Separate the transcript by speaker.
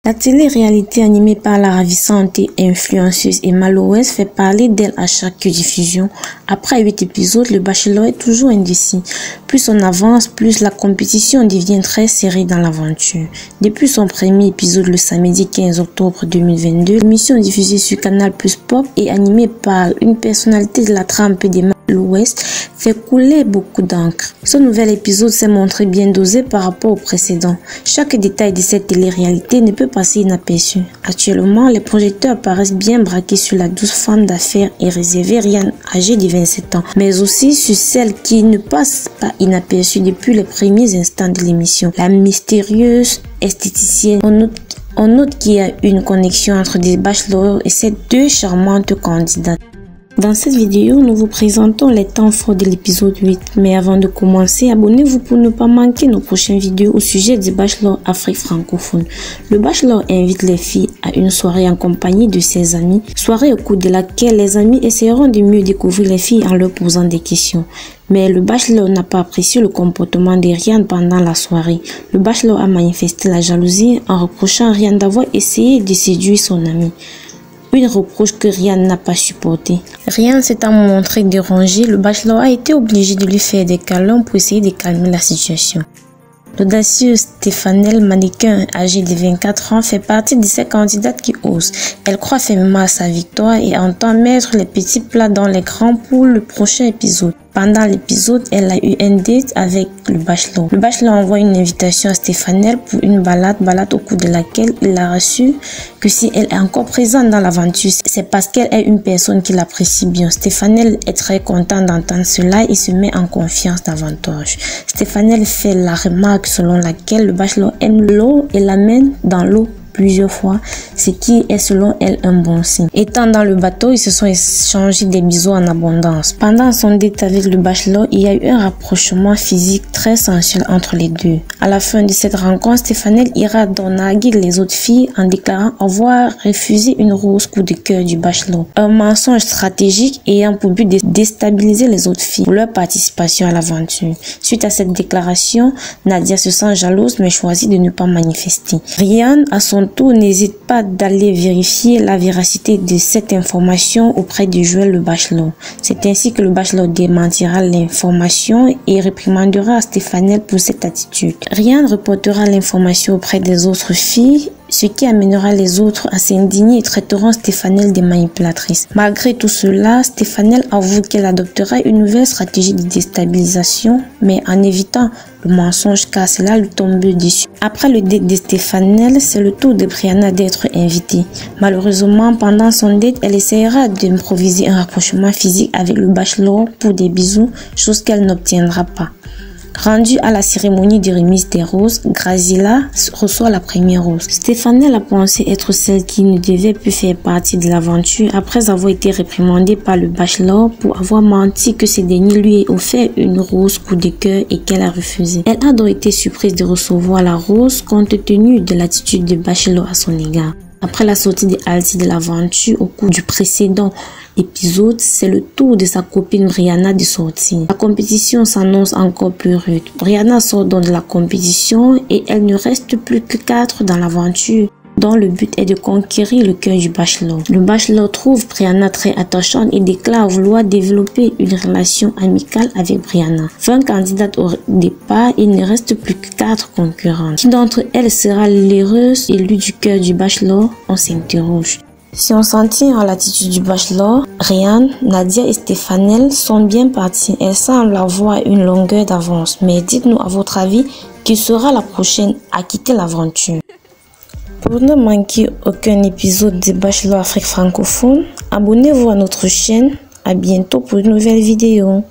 Speaker 1: La télé-réalité animée par la ravissante et influenceuse Emma Loès fait parler d'elle à chaque diffusion. Après 8 épisodes, le Bachelor est toujours indécis. Plus on avance, plus la compétition devient très serrée dans l'aventure. Depuis son premier épisode le samedi 15 octobre 2022, l'émission diffusée sur Canal+ Pop et animée par une personnalité de la trempe d'Emma Loès fait couler beaucoup d'encre. Ce nouvel épisode s'est montré bien dosé par rapport au précédent. Chaque détail de cette télé-réalité ne peut passer inaperçu. Actuellement, les projecteurs paraissent bien braqués sur la douce femme d'affaires et réservée Rihanna, âgée de 27 ans, mais aussi sur celle qui ne passe pas inaperçue depuis les premiers instants de l'émission, la mystérieuse esthéticienne. On note qu'il y a une connexion entre des bachelors et ces deux charmantes candidates. Dans cette vidéo, nous vous présentons les temps forts de l'épisode 8. Mais avant de commencer, abonnez-vous pour ne pas manquer nos prochaines vidéos au sujet du Bachelor Afrique francophone. Le Bachelor invite les filles à une soirée en compagnie de ses amis, soirée au cours de laquelle les amis essaieront de mieux découvrir les filles en leur posant des questions. Mais le Bachelor n'a pas apprécié le comportement de Rihanna pendant la soirée. Le Bachelor a manifesté la jalousie en reprochant à Rihanna d'avoir essayé de séduire son ami. Une reproche que Rihanna n'a pas supporté. Rihanna s'étant montré dérangé, le Bachelor a été obligé de lui faire des câlins pour essayer de calmer la situation. L'audacieuse Stéphanelle, mannequin âgée de 24 ans, fait partie de ces candidates qui osent. Elle croit fermement à sa victoire et entend mettre les petits plats dans les grands pour le prochain épisode. Pendant l'épisode, elle a eu un date avec le Bachelor. Le Bachelor envoie une invitation à Stéphanelle pour une balade au cours de laquelle il la rassure que si elle est encore présente dans l'aventure, c'est parce qu'elle est une personne qui l'apprécie bien. Stéphanelle est très contente d'entendre cela et se met en confiance davantage. Stéphanelle fait la remarque selon laquelle le Bachelor aime l'eau et l'amène dans l'eau plusieurs fois, ce qui est selon elle un bon signe. Étant dans le bateau, ils se sont échangés des bisous en abondance. Pendant son date avec le Bachelor, il y a eu un rapprochement physique très sensuel entre les deux. À la fin de cette rencontre, Stéphanelle ira narguer les autres filles en déclarant avoir refusé une rose coup de cœur du Bachelor. Un mensonge stratégique ayant pour but de déstabiliser les autres filles pour leur participation à l'aventure. Suite à cette déclaration, Nadia se sent jalouse mais choisit de ne pas manifester. Rihanna, à son tour, n'hésite pas d'aller vérifier la véracité de cette information auprès de Joël le Bachelor. C'est ainsi que le Bachelor démentira l'information et réprimandera Stéphanelle pour cette attitude. Rihanna reportera l'information auprès des autres filles, ce qui amènera les autres à s'indigner et traiteront Stéphanelle de manipulatrice. Malgré tout cela, Stéphanelle avoue qu'elle adoptera une nouvelle stratégie de déstabilisation, mais en évitant le mensonge car cela lui tombe dessus. Après le date de Stéphanelle, c'est le tour de Rihanna d'être invitée. Malheureusement, pendant son date, elle essaiera d'improviser un rapprochement physique avec le Bachelor pour des bisous, chose qu'elle n'obtiendra pas. Rendue à la cérémonie de remise des roses, Graziella reçoit la première rose. Stéphanelle a pensé être celle qui ne devait plus faire partie de l'aventure après avoir été réprimandée par le Bachelor pour avoir menti que ce dernier lui ait offert une rose coup de cœur et qu'elle a refusé. Elle a donc été surprise de recevoir la rose compte tenu de l'attitude du Bachelor à son égard. Après la sortie de Halsey de l'aventure au cours du précédent épisode, c'est le tour de sa copine Rihanna de sortir. La compétition s'annonce encore plus rude. Rihanna sort donc de la compétition et elle ne reste plus que 4 dans l'aventure, dont le but est de conquérir le cœur du Bachelor. Le Bachelor trouve Rihanna très attachante et déclare vouloir développer une relation amicale avec Rihanna. 20 candidates au départ, il ne reste plus que 4 concurrentes. Qui d'entre elles sera l'heureuse élue du cœur du Bachelor? On s'interroge. Si on s'en tient à l'attitude du Bachelor, Rihanna, Nadia et Stéphanelle sont bien parties. Elles semblent avoir une longueur d'avance. Mais dites-nous à votre avis, qui sera la prochaine à quitter l'aventure? Pour ne manquer aucun épisode de Bachelor Afrique francophone, abonnez-vous à notre chaîne. À bientôt pour une nouvelle vidéo.